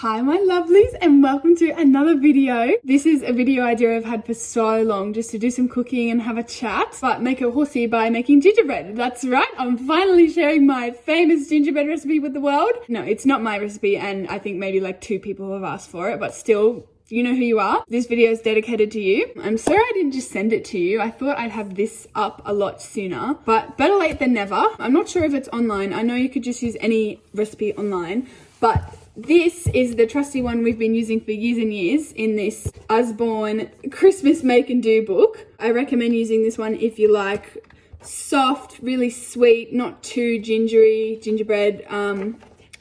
Hi my lovelies and welcome to another video. This is a video idea I've had for so long, just to do some cooking and have a chat, but make it horsey by making gingerbread. That's right, I'm finally sharing my famous gingerbread recipe with the world. No, it's not my recipe and I think maybe like 2 people have asked for it, but still, you know who you are. This video is dedicated to you. I'm sorry I didn't just send it to you. I thought I'd have this up a lot sooner, but better late than never. I'm not sure if it's online. I know you could just use any recipe online, but this is the trusty one we've been using for years and years in this Usborne Christmas Make and Do book. I recommend using this one if you like soft, really sweet, not too gingery gingerbread.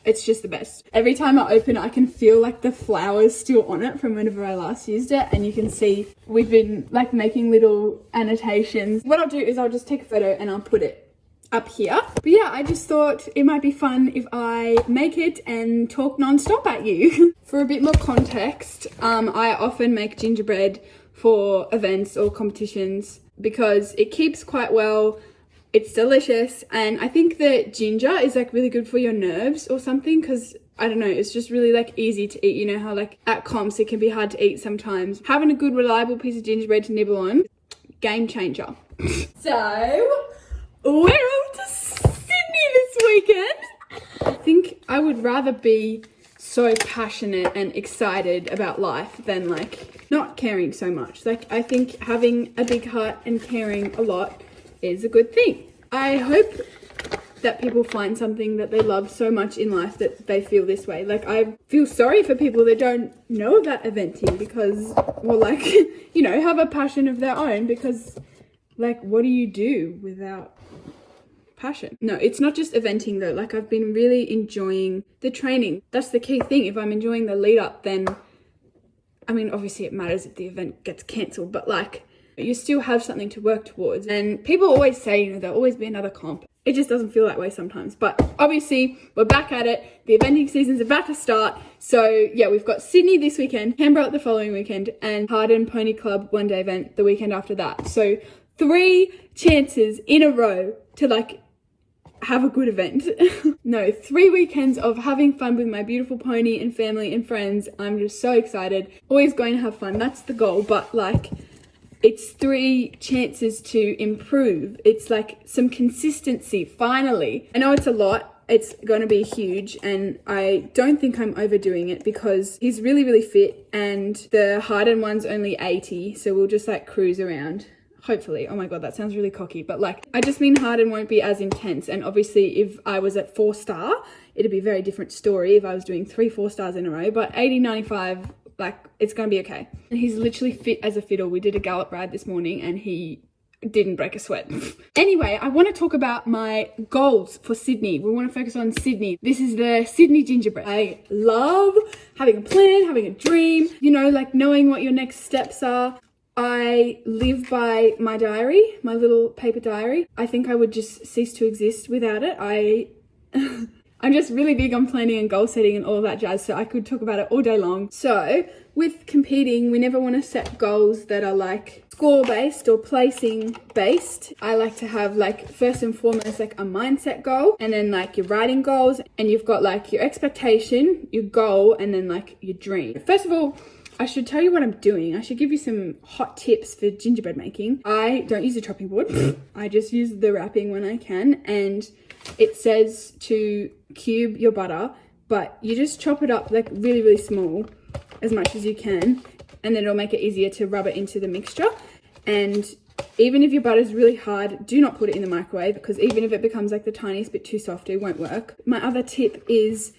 It's just the best. Every time I open it, I can feel like the flowers still on it from whenever I last used it. And you can see we've been like making little annotations. What I'll do is I'll just take a photo and I'll put it up here. But yeah, I just thought it might be fun if I make it and talk non-stop at you. For a bit more context, I often make gingerbread for events or competitions because it keeps quite well. It's delicious, and I think that ginger is like really good for your nerves or something, because I don't know, it's just really like easy to eat. You know how like at comps it can be hard to eat sometimes. Having a good reliable piece of gingerbread to nibble on, game changer. So we're off to Sydney this weekend. I think I would rather be so passionate and excited about life than like not caring so much. Like I think having a big heart and caring a lot is a good thing. I hope that people find something that they love so much in life that they feel this way. Like I feel sorry for people that don't know about eventing because, well, like, you know, have a passion of their own, because like, what do you do without passion? No, it's not just eventing though. Like I've been really enjoying the training. That's the key thing. If I'm enjoying the lead up, then, I mean, obviously it matters if the event gets cancelled, but like, you still have something to work towards. And people always say, you know, there'll always be another comp. It just doesn't feel that way sometimes. But obviously, we're back at it. The eventing season's about to start. So yeah, we've got Sydney this weekend, Canberra the following weekend, and Harden Pony Club one-day event the weekend after that. So 3 chances in a row to like have a good event. No, 3 weekends of having fun with my beautiful pony and family and friends. I'm just so excited. Always going to have fun. That's the goal. But like, it's 3 chances to improve. It's like some consistency, finally. I know it's a lot. It's going to be huge, and I don't think I'm overdoing it because he's really, really fit, and the Harden one's only 80, so we'll just like cruise around. Hopefully. Oh my god, that sounds really cocky, but like, I just mean Harden won't be as intense. And obviously if I was at 4-star, it'd be a very different story if I was doing 3 4-stars in a row, but 80, 95, like, it's gonna be okay. And he's literally fit as a fiddle. We did a gallop ride this morning and he didn't break a sweat. Anyway, I want to talk about my goals for Sydney. We want to focus on Sydney. This is the Sydney gingerbread. I love having a plan, having a dream, you know, like knowing what your next steps are. I live by my diary, my little paper diary. I think I would just cease to exist without it. I'm just really big on planning and goal setting and all of that jazz, so I could talk about it all day long. So with competing, we never want to set goals that are like score based or placing based. I like to have like first and foremost like a mindset goal, and then like your writing goals, and you've got like your expectation, your goal, and then like your dream. First of all, I should tell you what I'm doing. I should give you some hot tips for gingerbread making. I don't use a chopping board. I just use the wrapping when I can, and it says to cube your butter, but you just chop it up like really, really small, as much as you can, and then it'll make it easier to rub it into the mixture. And even if your butter's really hard, do not put it in the microwave, because even if it becomes like the tiniest bit too soft, it won't work. My other tip is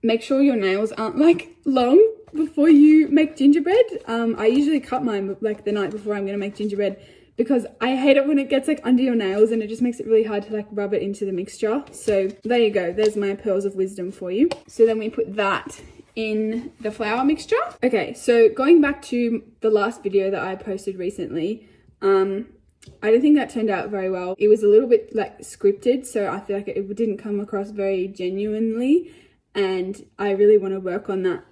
make sure your nails aren't like long before you make gingerbread. I usually cut mine like the night before I'm gonna make gingerbread, because I hate it when it gets like under your nails and it just makes it really hard to like rub it into the mixture. So there you go, there's my pearls of wisdom for you. So then we put that in the flour mixture. Okay, so going back to the last video that I posted recently, I don't think that turned out very well. It was a little bit like scripted, so I feel like it didn't come across very genuinely, and I really want to work on that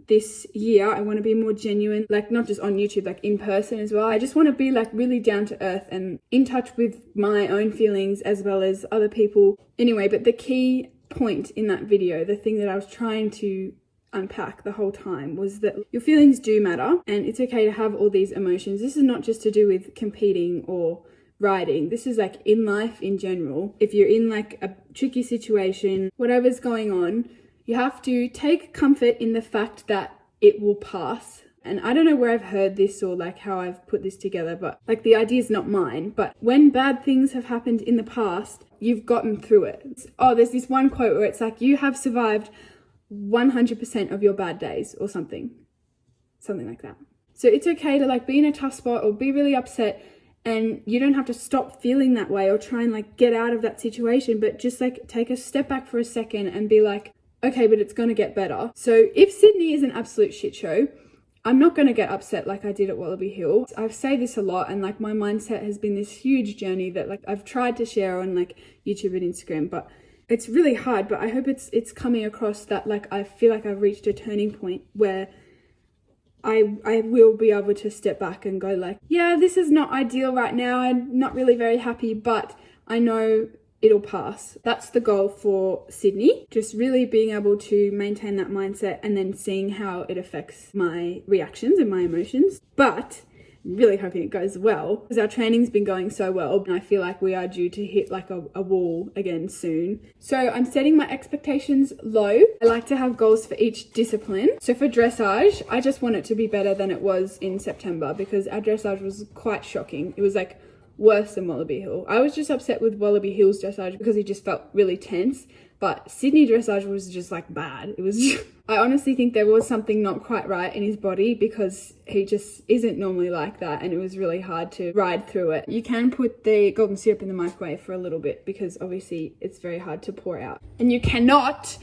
this year. I want to be more genuine, like not just on YouTube, like in person as well. I just want to be like really down to earth and in touch with my own feelings as well as other people. Anyway, but the key point in that video, the thing that I was trying to unpack the whole time was that your feelings do matter, and it's okay to have all these emotions. This is not just to do with competing or riding. This is like in life in general. If you're in like a tricky situation, whatever's going on, you have to take comfort in the fact that it will pass. And I don't know where I've heard this or like how I've put this together, but like the idea is not mine. But when bad things have happened in the past, you've gotten through it. Oh, there's this one quote where it's like, you have survived 100% of your bad days or something like that. So it's okay to like be in a tough spot or be really upset, and you don't have to stop feeling that way or try and like get out of that situation, but just like take a step back for a second and be like, okay, but it's going to get better. So if Sydney is an absolute shit show, I'm not going to get upset like I did at Wallaby Hill. I've said this a lot, and like my mindset has been this huge journey that like I've tried to share on like YouTube and Instagram, but it's really hard. But I hope it's coming across that like I feel like I've reached a turning point where I will be able to step back and go like, yeah, this is not ideal right now. I'm not really very happy, but I know it'll pass. That's the goal for Sydney. Just really being able to maintain that mindset and then seeing how it affects my reactions and my emotions. But I'm really hoping it goes well because our training's been going so well, and I feel like we are due to hit like a wall again soon. So I'm setting my expectations low. I like to have goals for each discipline. So for dressage, I just want it to be better than it was in September because our dressage was quite shocking. It was like worse than Wallaby Hill. I was just upset with Wallaby Hill's dressage because he just felt really tense. But Sydney dressage was just like bad. It was just, I honestly think there was something not quite right in his body because he just isn't normally like that, and it was really hard to ride through it. You can put the golden syrup in the microwave for a little bit because obviously it's very hard to pour out. And you cannot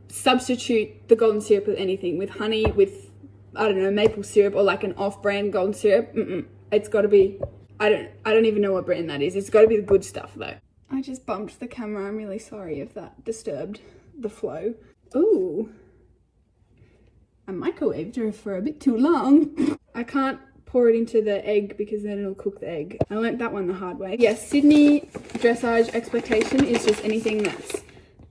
substitute the golden syrup with anything, with honey, with, I don't know, maple syrup or like an off-brand golden syrup. It's got to be, I don't even know what brand that is. It's got to be the good stuff though. I just bumped the camera. I'm really sorry if that disturbed the flow. Ooh, I microwaved her for a bit too long. I can't pour it into the egg because then it'll cook the egg. I learnt that one the hard way. Yes, Sydney dressage expectation is just anything that's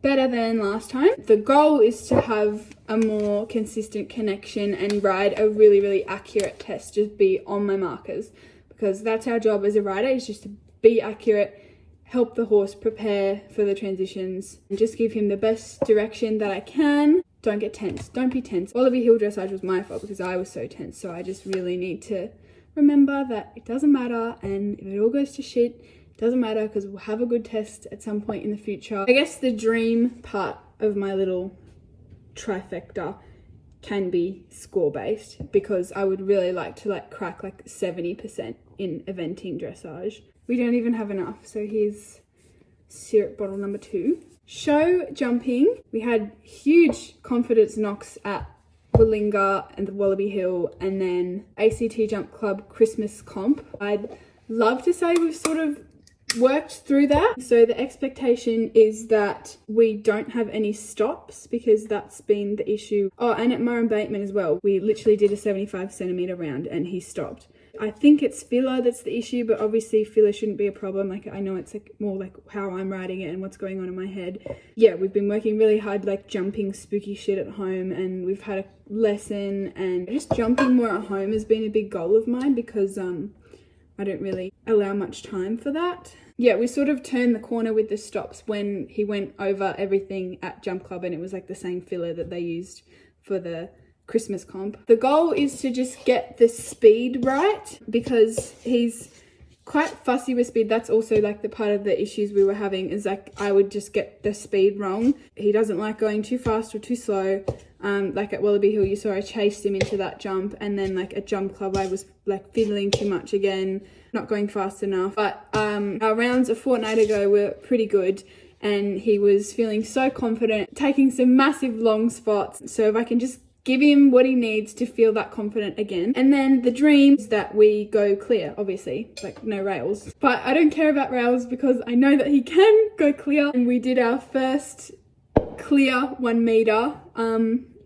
better than last time. The goal is to have a more consistent connection and ride a really, really accurate test. Just be on my markers because that's our job as a rider, is just to be accurate, help the horse prepare for the transitions, and just give him the best direction that I can. Don't get tense. Don't be tense. Wallaby Hill dressage was my fault because I was so tense. So I just really need to remember that it doesn't matter, and if it all goes to shit, it doesn't matter because we'll have a good test at some point in the future. I guess the dream part of my little trifecta can be score based because I would really like to like crack like 70% in eventing dressage. We don't even have enough, so here's syrup bottle number 2. Show jumping. We had huge confidence knocks at Willinga and the Wallaby Hill, and then ACT Jump Club Christmas comp. I'd love to say we've sort of worked through that. So the expectation is that we don't have any stops because that's been the issue. Oh, and at Murray Bateman as well. We literally did a 75 centimetre round and he stopped. I think it's filler that's the issue, but obviously filler shouldn't be a problem. Like I know it's like more like how I'm riding it and what's going on in my head. Yeah, we've been working really hard like jumping spooky shit at home, and we've had a lesson, and just jumping more at home has been a big goal of mine because I don't really allow much time for that. Yeah, we sort of turned the corner with the stops when he went over everything at Jump Club, and it was like the same filler that they used for the Christmas comp. The goal is to just get the speed right because he's quite fussy with speed. That's also like the part of the issues we were having, is like I would just get the speed wrong. He doesn't like going too fast or too slow. Like at Wallaby Hill, you saw I chased him into that jump, and then like at Jump Club I was like fiddling too much again, not going fast enough. But our rounds a fortnight ago were pretty good, and he was feeling so confident, taking some massive long spots. So if I can just give him what he needs to feel that confident again. And then the dream is that we go clear, obviously, like no rails. But I don't care about rails because I know that he can go clear. And we did our first clear 1 meter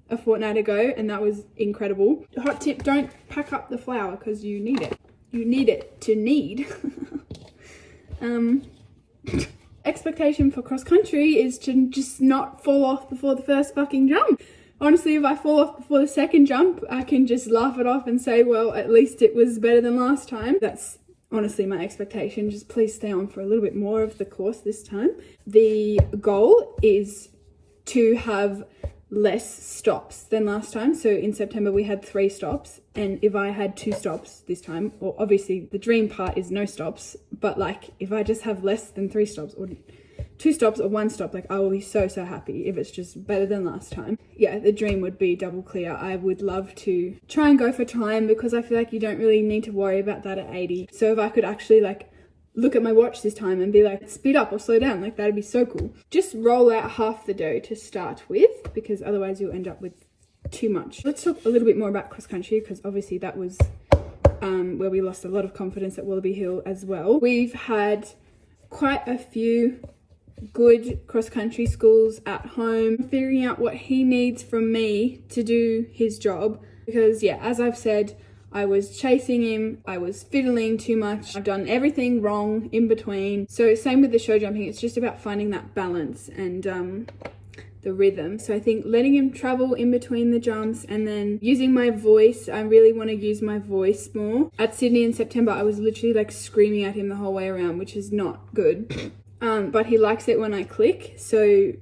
a fortnight ago, and that was incredible. Hot tip, don't pack up the flour because you need it. You need it to need. Expectation for cross country is to just not fall off before the first fucking jump. Honestly, if I fall off before the second jump, I can just laugh it off and say, well, at least it was better than last time. That's honestly my expectation. Just please stay on for a little bit more of the course this time. The goal is to have less stops than last time. So in September we had 3 stops, and if I had 2 stops this time, or obviously the dream part is no stops, but like if I just have less than 3 stops or 2 stops or 1 stop, like I will be so happy if it's just better than last time. Yeah, the dream would be double clear. I would love to try and go for time, because I feel like you don't really need to worry about that at 80. So if I could actually like look at my watch this time and be like, speed up or slow down, like that'd be so cool. Just roll out half the dough to start with, because otherwise you'll end up with too much. Let's talk a little bit more about cross country, because obviously that was where we lost a lot of confidence at Wallaby Hill as well. We've had quite a few good cross country schools at home, figuring out what he needs from me to do his job, because yeah, as I've said, I was chasing him, I was fiddling too much, I've done everything wrong in between. So same with the show jumping, it's just about finding that balance and the rhythm. So I think letting him travel in between the jumps, and then using my voice. I really want to use my voice more. At Sydney in September, I was literally like screaming at him the whole way around, which is not good. But he likes it when I click. So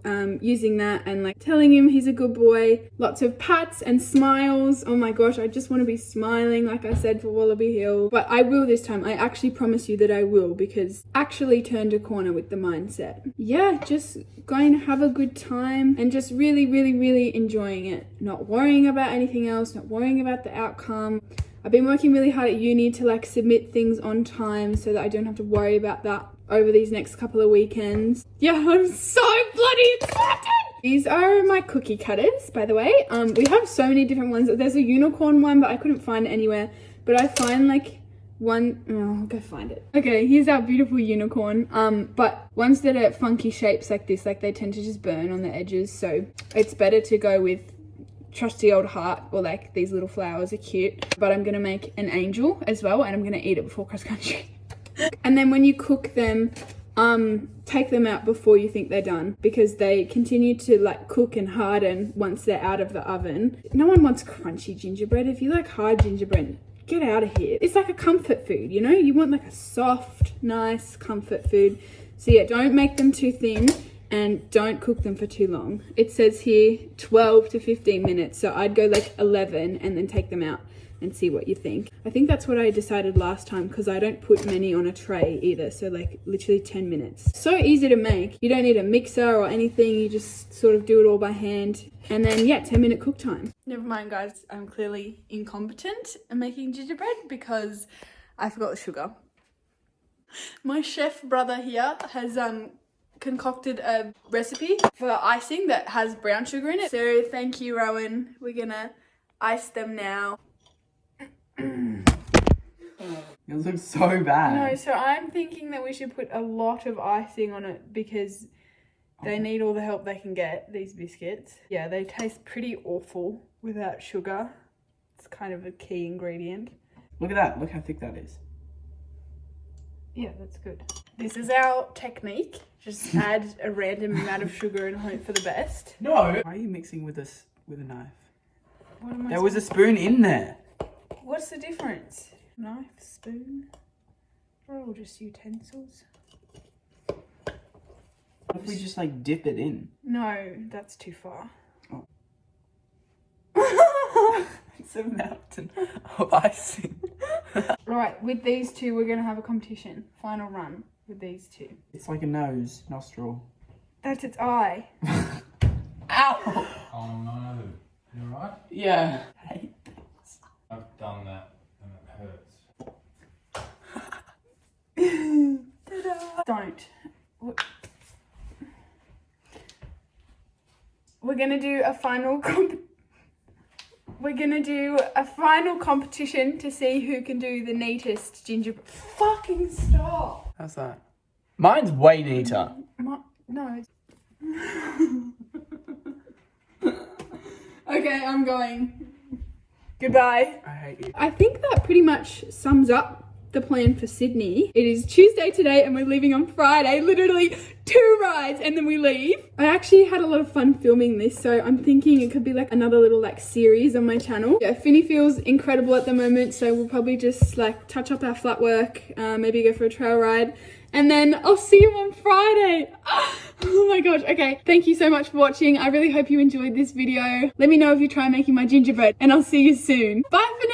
using that and like telling him he's a good boy, lots of pats and smiles. Oh my gosh, I just want to be smiling like I said for Wallaby Hill. But I will this time. I actually promise you that I will, because actually turned a corner with the mindset. Yeah, just going to have a good time and just really enjoying it, not worrying about anything else, not worrying about the outcome. I've been working really hard at uni to like submit things on time so that I don't have to worry about that over these next couple of weekends. Yeah, I'm so bloody excited! These are my cookie cutters, by the way. We have so many different ones. There's a unicorn one, but I couldn't find it anywhere. But I find like one, I'll go find it. Okay, here's our beautiful unicorn. But ones that are funky shapes like this, like they tend to just burn on the edges. So it's better to go with trusty old heart, or like these little flowers are cute. But I'm gonna make an angel as well, and I'm gonna eat it before cross country. And then when you cook them, take them out before you think they're done, because they continue to like cook and harden once they're out of the oven. No one wants crunchy gingerbread. If you like hard gingerbread, get out of here. It's like a comfort food, you know? You want like a soft, nice comfort food. So yeah, don't make them too thin and don't cook them for too long. It says here 12 to 15 minutes. So I'd go like 11 and then take them out and see what you think. I think that's what I decided last time, because I don't put many on a tray either. So like literally 10 minutes. So easy to make. You don't need a mixer or anything. You just sort of do it all by hand. And then yeah, 10-minute cook time. Never mind guys, I'm clearly incompetent at making gingerbread because I forgot the sugar. My chef brother here has concocted a recipe for icing that has brown sugar in it. So thank you, Rowan. We're gonna ice them now. It looks so bad. No, so I'm thinking that we should put a lot of icing on it, because they need all the help they can get, these biscuits. Yeah, they taste pretty awful without sugar. It's kind of a key ingredient. Look at that. Look how thick that is. Yeah, that's good. This is our technique. Just add a random amount of sugar and hope for the best. No. Why are you mixing with a knife? What am I There was a spoon in there. What's the difference? Knife, spoon? They're all just utensils. What if we just like dip it in? No, that's too far. Oh. It's a mountain of icing. Right, with these two, we're going to have a competition. Final run with these two. It's like a nostril. That's its eye. Ow! Oh no. You alright? Yeah. I hate this. I've done that and it hurts. Don't. We're going to do a final competition to see who can do the neatest gingerbread. Fucking stop. How's that? Mine's way neater. No. Okay, I'm going. Goodbye. I hate you. I think that pretty much sums up the plan for Sydney. It is Tuesday today and we're leaving on Friday. Literally 2 rides and then we leave. I actually had a lot of fun filming this, so I'm thinking it could be like another little like series on my channel. Yeah, Finny feels incredible at the moment, so we'll probably just like touch up our flat work, maybe go for a trail ride, and then I'll see you on Friday. Oh my gosh. Okay, thank you so much for watching. I really hope you enjoyed this video. Let me know if you try making my gingerbread, and I'll see you soon. Bye for now.